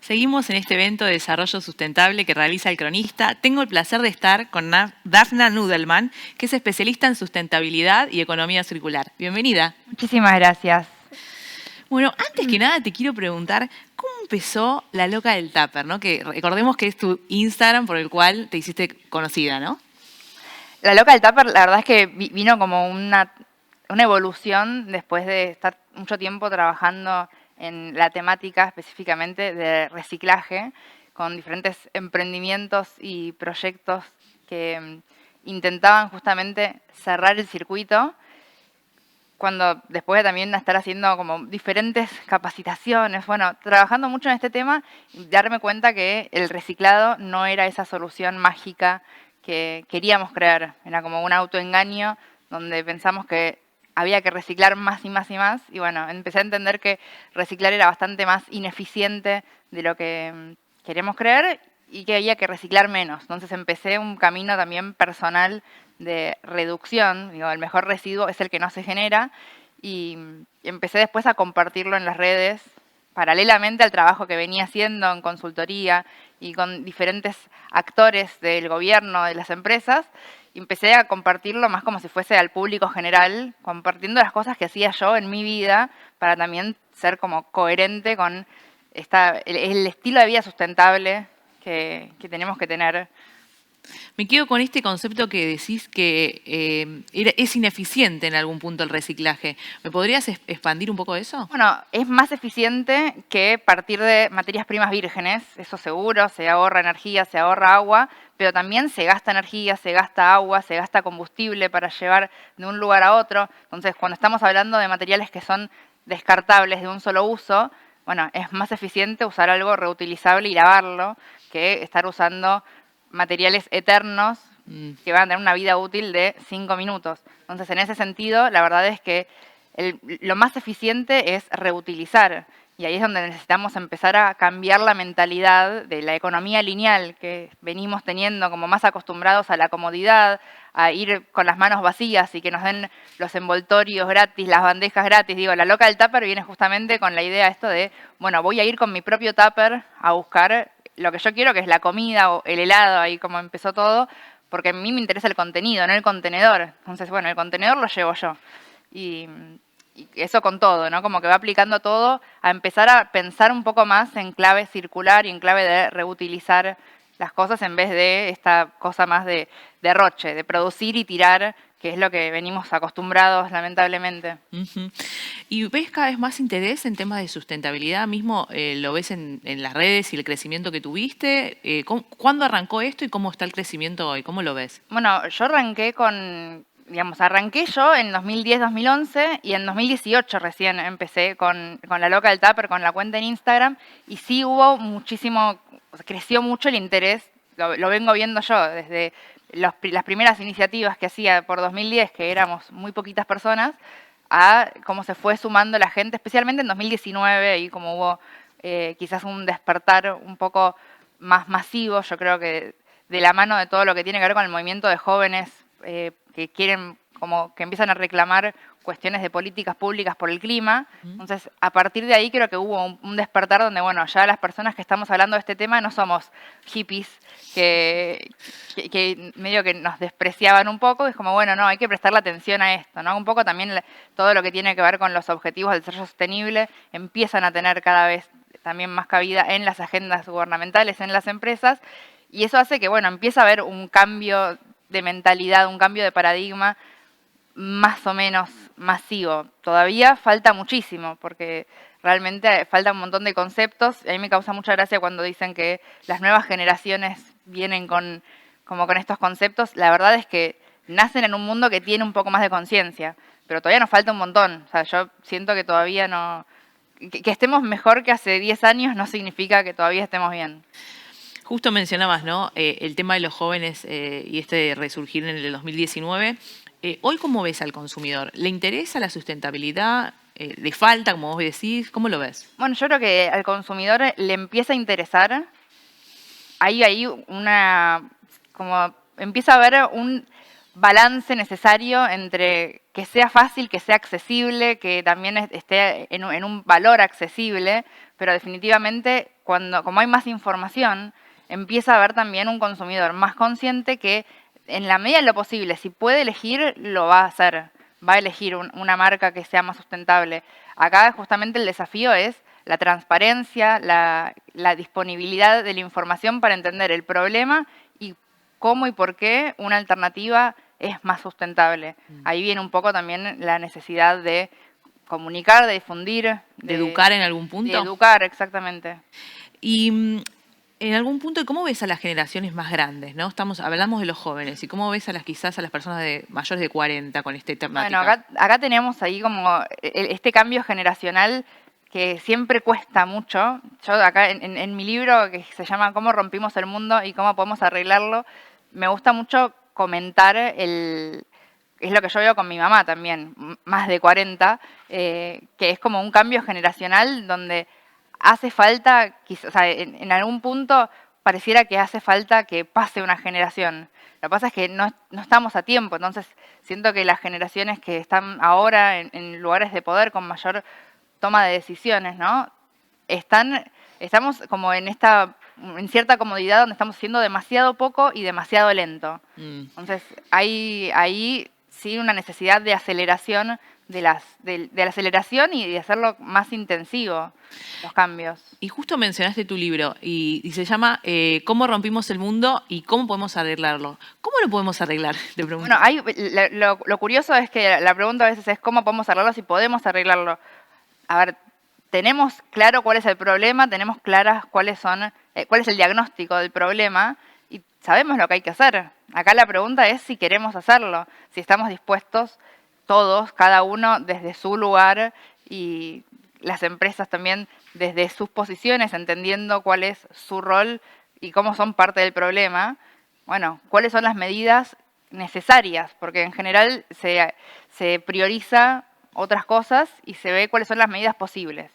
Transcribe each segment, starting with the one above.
Seguimos en este evento de desarrollo sustentable que realiza El Cronista. Tengo el placer de estar con Dafna Nudelman, que es especialista en sustentabilidad y economía circular. Bienvenida. Muchísimas gracias. Bueno, antes que nada te quiero preguntar, ¿cómo empezó La Loca del Tupper, ¿no? Que recordemos que es tu Instagram por el cual te hiciste conocida, ¿no? La Loca del Tupper, la verdad es que vino como una evolución después de estar mucho tiempo trabajando en la temática específicamente de reciclaje, con diferentes emprendimientos y proyectos que intentaban justamente cerrar el circuito, cuando después de también estar haciendo como diferentes capacitaciones, bueno, trabajando mucho en este tema, darme cuenta que el reciclado no era esa solución mágica que queríamos crear, era como un autoengaño donde pensamos que había que reciclar más y más y más, y bueno, empecé a entender que reciclar era bastante más ineficiente de lo que queríamos creer y que había que reciclar menos. Entonces empecé un camino también personal de reducción, digo, el mejor residuo es el que no se genera, y empecé después a compartirlo en las redes, paralelamente al trabajo que venía haciendo en consultoría y con diferentes actores del gobierno, de las empresas, y empecé a compartirlo más como si fuese al público general, compartiendo las cosas que hacía yo en mi vida, para también ser como coherente con el estilo de vida sustentable que tenemos que tener. Me quedo con este concepto que decís que es ineficiente en algún punto el reciclaje. ¿Me podrías expandir un poco eso? Bueno, es más eficiente que partir de materias primas vírgenes, eso seguro, se ahorra energía, se ahorra agua, pero también se gasta energía, se gasta agua, se gasta combustible para llevar de un lugar a otro. Entonces, cuando estamos hablando de materiales que son descartables de un solo uso, bueno, es más eficiente usar algo reutilizable y lavarlo que estar usando materiales eternos que van a tener una vida útil de 5 minutos. Entonces, en ese sentido, la verdad es que lo más eficiente es reutilizar. Y ahí es donde necesitamos empezar a cambiar la mentalidad de la economía lineal que venimos teniendo, como más acostumbrados a la comodidad, a ir con las manos vacías y que nos den los envoltorios gratis, las bandejas gratis. Digo, la Loca del Tupper viene justamente con la idea esto de, bueno, voy a ir con mi propio tupper a buscar lo que yo quiero, que es la comida o el helado, ahí como empezó todo, porque a mí me interesa el contenido, no el contenedor. Entonces, bueno, el contenedor lo llevo yo. Y eso con todo, ¿no? Como que va aplicando todo a empezar a pensar un poco más en clave circular y en clave de reutilizar las cosas en vez de esta cosa más de derroche, de producir y tirar, que es lo que venimos acostumbrados lamentablemente. ¿Y ves cada vez más interés en temas de sustentabilidad? Mismo lo ves en las redes y el crecimiento que tuviste. ¿Cuándo arrancó esto y cómo está el crecimiento hoy? ¿Cómo lo ves? Bueno, yo arranqué arranqué yo en 2010-2011 y en 2018 recién empecé con La Loca del Tupper, con la cuenta en Instagram, y sí hubo muchísimo, creció mucho el interés, lo vengo viendo yo desde las primeras iniciativas que hacía por 2010, que éramos muy poquitas personas, a cómo se fue sumando la gente, especialmente en 2019, y como hubo quizás un despertar un poco más masivo, yo creo que de la mano de todo lo que tiene que ver con el movimiento de jóvenes que quieren, como que empiezan a reclamar cuestiones de políticas públicas por el clima. Entonces, a partir de ahí creo que hubo un despertar donde, bueno, ya las personas que estamos hablando de este tema no somos hippies que medio que nos despreciaban un poco. Es como, bueno, no, hay que prestarle atención a esto, ¿no? Un poco también todo lo que tiene que ver con los objetivos del desarrollo sostenible empiezan a tener cada vez también más cabida en las agendas gubernamentales, en las empresas, y eso hace que, bueno, empieza a haber un cambio de mentalidad, un cambio de paradigma más o menos masivo. Todavía falta muchísimo, porque realmente falta un montón de conceptos. A mí me causa mucha gracia cuando dicen que las nuevas generaciones vienen con estos conceptos. La verdad es que nacen en un mundo que tiene un poco más de conciencia, pero todavía nos falta un montón. O sea, yo siento que todavía no... Que estemos mejor que hace 10 años no significa que todavía estemos bien. Justo mencionabas, ¿no? El tema de los jóvenes y este resurgir en el 2019. Hoy, ¿cómo ves al consumidor? ¿Le interesa la sustentabilidad? ¿Le falta, como vos decís? ¿Cómo lo ves? Bueno, yo creo que al consumidor le empieza a interesar. Hay como empieza a haber un balance necesario entre que sea fácil, que sea accesible, que también esté en un valor accesible, pero definitivamente como hay más información, empieza a haber también un consumidor más consciente que en la medida de lo posible, si puede elegir, lo va a hacer, va a elegir una marca que sea más sustentable. Acá justamente el desafío es la transparencia, la disponibilidad de la información para entender el problema y cómo y por qué una alternativa es más sustentable. Ahí viene un poco también la necesidad de comunicar, de difundir. ¿De educar en algún De punto? educar, exactamente. Y en algún punto, ¿cómo ves a las generaciones más grandes? ¿No? Hablamos de los jóvenes, ¿y cómo ves quizás a las personas mayores de 40 con esta temática? Bueno, acá tenemos ahí como este cambio generacional que siempre cuesta mucho. Yo acá en mi libro, que se llama Cómo rompimos el mundo y cómo podemos arreglarlo, me gusta mucho comentar es lo que yo veo con mi mamá también, más de 40, que es como un cambio generacional donde hace falta, o sea, en algún punto pareciera que hace falta que pase una generación. Lo que pasa es que no estamos a tiempo, entonces siento que las generaciones que están ahora en lugares de poder con mayor toma de decisiones, ¿no? Estamos como en cierta comodidad donde estamos haciendo demasiado poco y demasiado lento. Entonces hay ahí sí una necesidad de aceleración de la aceleración y de hacerlo más intensivo, los cambios. Y justo mencionaste tu libro y se llama ¿Cómo rompimos el mundo y cómo podemos arreglarlo? ¿Cómo lo podemos arreglar? Te pregunto. Bueno, lo curioso es que la pregunta a veces es ¿cómo podemos arreglarlo si podemos arreglarlo? A ver, tenemos claro cuál es el problema, tenemos claras cuál es el diagnóstico del problema y sabemos lo que hay que hacer. Acá la pregunta es si queremos hacerlo, si estamos dispuestos todos, cada uno desde su lugar y las empresas también desde sus posiciones, entendiendo cuál es su rol y cómo son parte del problema. Bueno, cuáles son las medidas necesarias, porque en general se prioriza otras cosas y se ve cuáles son las medidas posibles.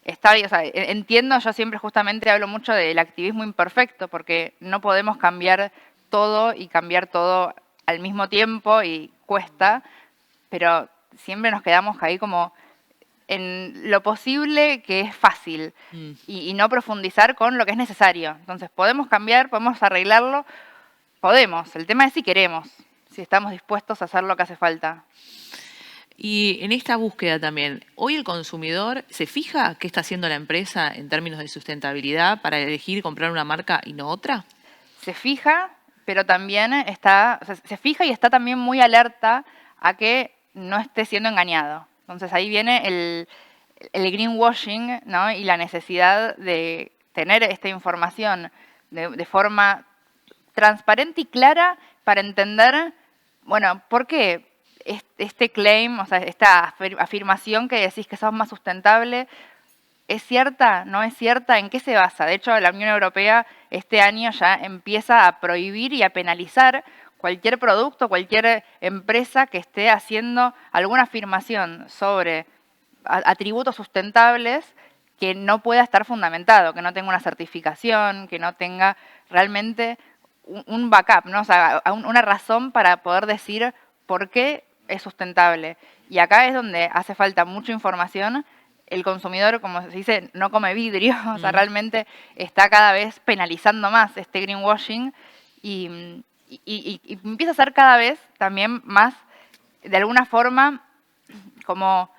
Está bien, o sea, entiendo, yo siempre justamente hablo mucho del activismo imperfecto, porque no podemos cambiar todo y cambiar todo al mismo tiempo y cuesta, pero siempre nos quedamos ahí como en lo posible que es fácil y no profundizar con lo que es necesario. Entonces, podemos cambiar, podemos arreglarlo, podemos. El tema es si queremos, si estamos dispuestos a hacer lo que hace falta. Y en esta búsqueda también, ¿hoy el consumidor se fija qué está haciendo la empresa en términos de sustentabilidad para elegir comprar una marca y no otra? Se fija, pero también se fija y está también muy alerta a que no esté siendo engañado. Entonces ahí viene el greenwashing, ¿no? Y la necesidad de tener esta información de forma transparente y clara para entender, bueno, ¿por qué este claim, o sea, esta afirmación que decís que sos más sustentable, ¿es cierta? ¿No es cierta? ¿En qué se basa? De hecho, la Unión Europea este año ya empieza a prohibir y a penalizar cualquier producto, cualquier empresa que esté haciendo alguna afirmación sobre atributos sustentables que no pueda estar fundamentado, que no tenga una certificación, que no tenga realmente un backup, ¿no? O sea, una razón para poder decir por qué es sustentable. Y acá es donde hace falta mucha información. El consumidor, como se dice, no come vidrio, o sea, realmente está cada vez penalizando más este greenwashing y empieza a ser cada vez también más, de alguna forma, como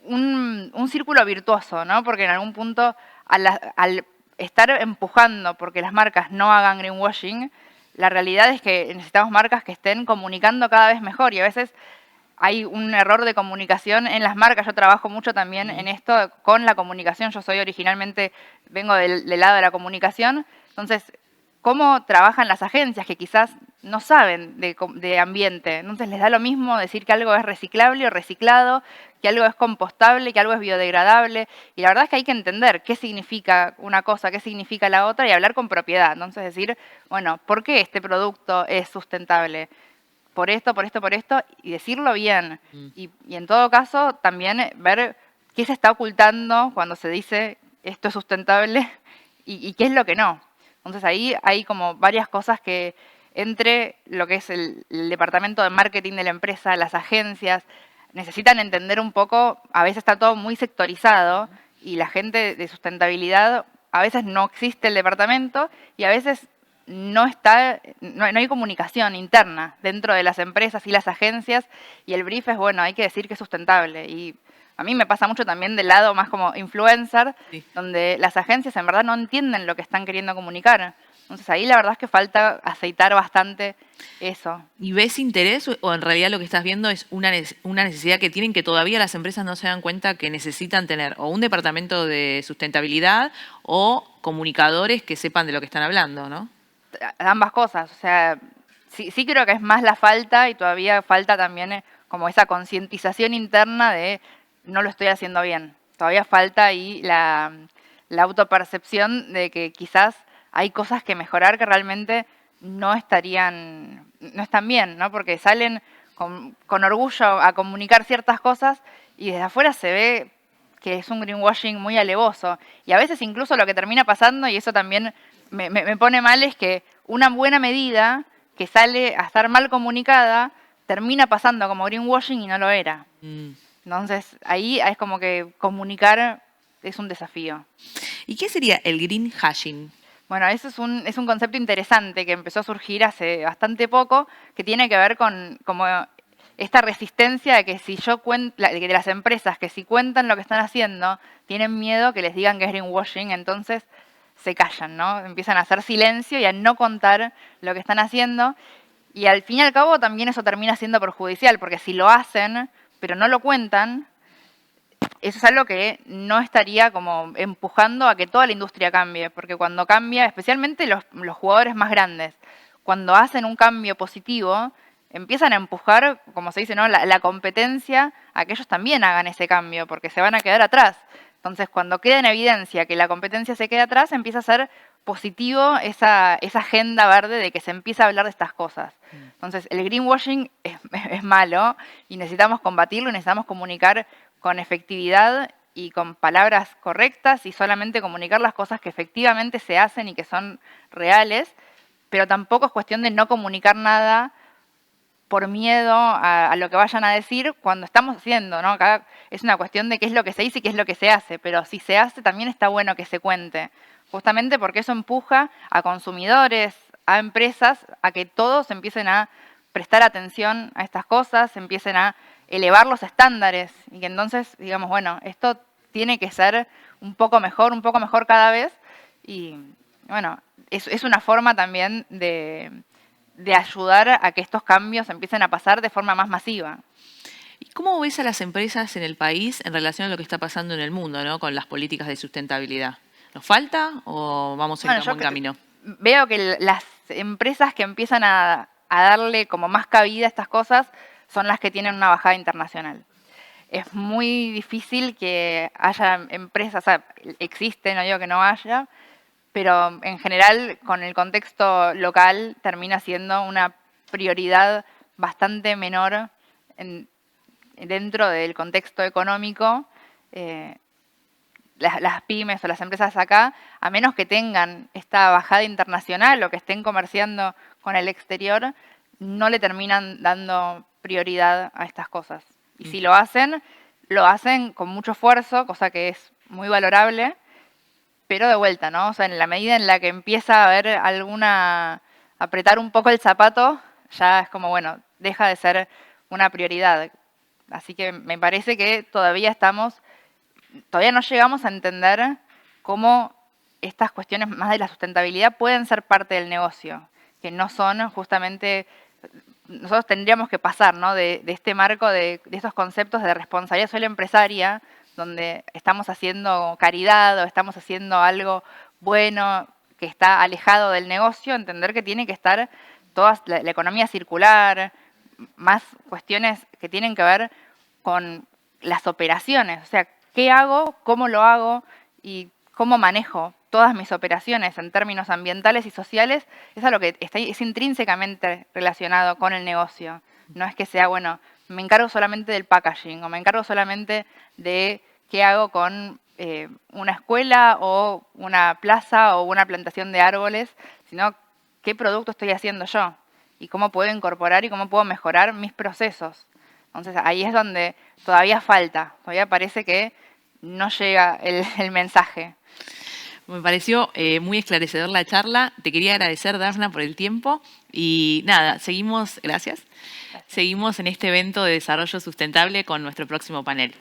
un círculo virtuoso, ¿no? Porque en algún punto, al estar empujando porque las marcas no hagan greenwashing, la realidad es que necesitamos marcas que estén comunicando cada vez mejor y a veces hay un error de comunicación en las marcas. Yo trabajo mucho también en esto con la comunicación. Yo vengo del lado de la comunicación. Entonces, ¿cómo trabajan las agencias que quizás no saben de ambiente? Entonces les da lo mismo decir que algo es reciclable o reciclado, que algo es compostable, que algo es biodegradable. Y la verdad es que hay que entender qué significa una cosa, qué significa la otra y hablar con propiedad. Entonces decir, bueno, ¿por qué este producto es sustentable? Por esto, por esto, por esto, y decirlo bien. Y en todo caso, también ver qué se está ocultando cuando se dice esto es sustentable y qué es lo que no. Entonces ahí hay como varias cosas que entre lo que es el departamento de marketing de la empresa, las agencias, necesitan entender un poco, a veces está todo muy sectorizado y la gente de sustentabilidad, a veces no existe el departamento y a veces no hay comunicación interna dentro de las empresas y las agencias, y el brief es, bueno, hay que decir que es sustentable. Y a mí me pasa mucho también del lado más como influencer, Sí. donde las agencias en verdad no entienden lo que están queriendo comunicar. Entonces ahí la verdad es que falta aceitar bastante eso. ¿Y ves interés o en realidad lo que estás viendo es una necesidad que tienen, que todavía las empresas no se dan cuenta que necesitan tener o un departamento de sustentabilidad o comunicadores que sepan de lo que están hablando, ¿no? Ambas cosas, o sea, sí creo que es más la falta y todavía falta también como esa concientización interna de no lo estoy haciendo bien. Todavía falta ahí la autopercepción de que quizás hay cosas que mejorar que realmente no están bien, ¿no? Porque salen con orgullo a comunicar ciertas cosas y desde afuera se ve que es un greenwashing muy alevoso. Y a veces incluso lo que termina pasando, y eso también me pone mal, es que una buena medida que sale a estar mal comunicada termina pasando como greenwashing y no lo era. Mm. Entonces ahí es como que comunicar es un desafío. ¿Y qué sería el green hashing? Bueno, eso es un concepto interesante que empezó a surgir hace bastante poco, que tiene que ver con como esta resistencia de que si yo cuento, de las empresas que si cuentan lo que están haciendo, tienen miedo que les digan que es greenwashing, entonces se callan, ¿no? Empiezan a hacer silencio y a no contar lo que están haciendo. Y al fin y al cabo también eso termina siendo perjudicial, porque si lo hacen, pero no lo cuentan, eso es algo que no estaría como empujando a que toda la industria cambie, porque cuando cambia, especialmente los jugadores más grandes, cuando hacen un cambio positivo, empiezan a empujar, como se dice, ¿no? la competencia a que ellos también hagan ese cambio, porque se van a quedar atrás. Entonces, cuando queda en evidencia que la competencia se queda atrás, empieza a ser positivo esa agenda verde de que se empieza a hablar de estas cosas. Entonces, el greenwashing es malo y necesitamos combatirlo y necesitamos comunicar con efectividad y con palabras correctas y solamente comunicar las cosas que efectivamente se hacen y que son reales, pero tampoco es cuestión de no comunicar nada por miedo a lo que vayan a decir cuando estamos haciendo, ¿no? Acá es una cuestión de qué es lo que se dice y qué es lo que se hace, pero si se hace también está bueno que se cuente, justamente porque eso empuja a consumidores, a empresas, a que todos empiecen a prestar atención a estas cosas, empiecen a elevar los estándares y que entonces digamos, bueno, esto tiene que ser un poco mejor cada vez y bueno, es una forma también de ayudar a que estos cambios empiecen a pasar de forma más masiva. ¿Y cómo ves a las empresas en el país en relación a lo que está pasando en el mundo, ¿no? Con las políticas de sustentabilidad? ¿Nos falta o vamos en buen camino? Veo que las empresas que empiezan a darle como más cabida a estas cosas son las que tienen una bajada internacional. Es muy difícil que haya empresas, o sea, existe, no digo que no haya, pero en general con el contexto local termina siendo una prioridad bastante menor dentro del contexto económico. Las pymes o las empresas acá, a menos que tengan esta bajada internacional o que estén comerciando con el exterior, no le terminan dando prioridad a estas cosas. Y si lo hacen con mucho esfuerzo, cosa que es muy valorable, pero de vuelta, ¿no? O sea, en la medida en la que empieza a haber apretar un poco el zapato, ya es como, bueno, deja de ser una prioridad. Así que me parece que todavía no llegamos a entender cómo estas cuestiones más de la sustentabilidad pueden ser parte del negocio, que no son justamente, nosotros tendríamos que pasar, ¿no? de este marco de estos conceptos de responsabilidad social empresaria, donde estamos haciendo caridad o estamos haciendo algo bueno que está alejado del negocio, entender que tiene que estar toda la economía circular, más cuestiones que tienen que ver con las operaciones, o sea, qué hago, cómo lo hago y cómo manejo todas mis operaciones en términos ambientales y sociales, es algo que es intrínsecamente relacionado con el negocio. No es que sea, bueno, me encargo solamente del packaging o me encargo solamente de qué hago con una escuela o una plaza o una plantación de árboles, sino qué producto estoy haciendo yo y cómo puedo incorporar y cómo puedo mejorar mis procesos. Entonces ahí es donde todavía falta, todavía parece que no llega el mensaje. Me pareció muy esclarecedor la charla. Te quería agradecer, Dafna, por el tiempo. Y nada, seguimos, gracias. Seguimos en este evento de desarrollo sustentable con nuestro próximo panel.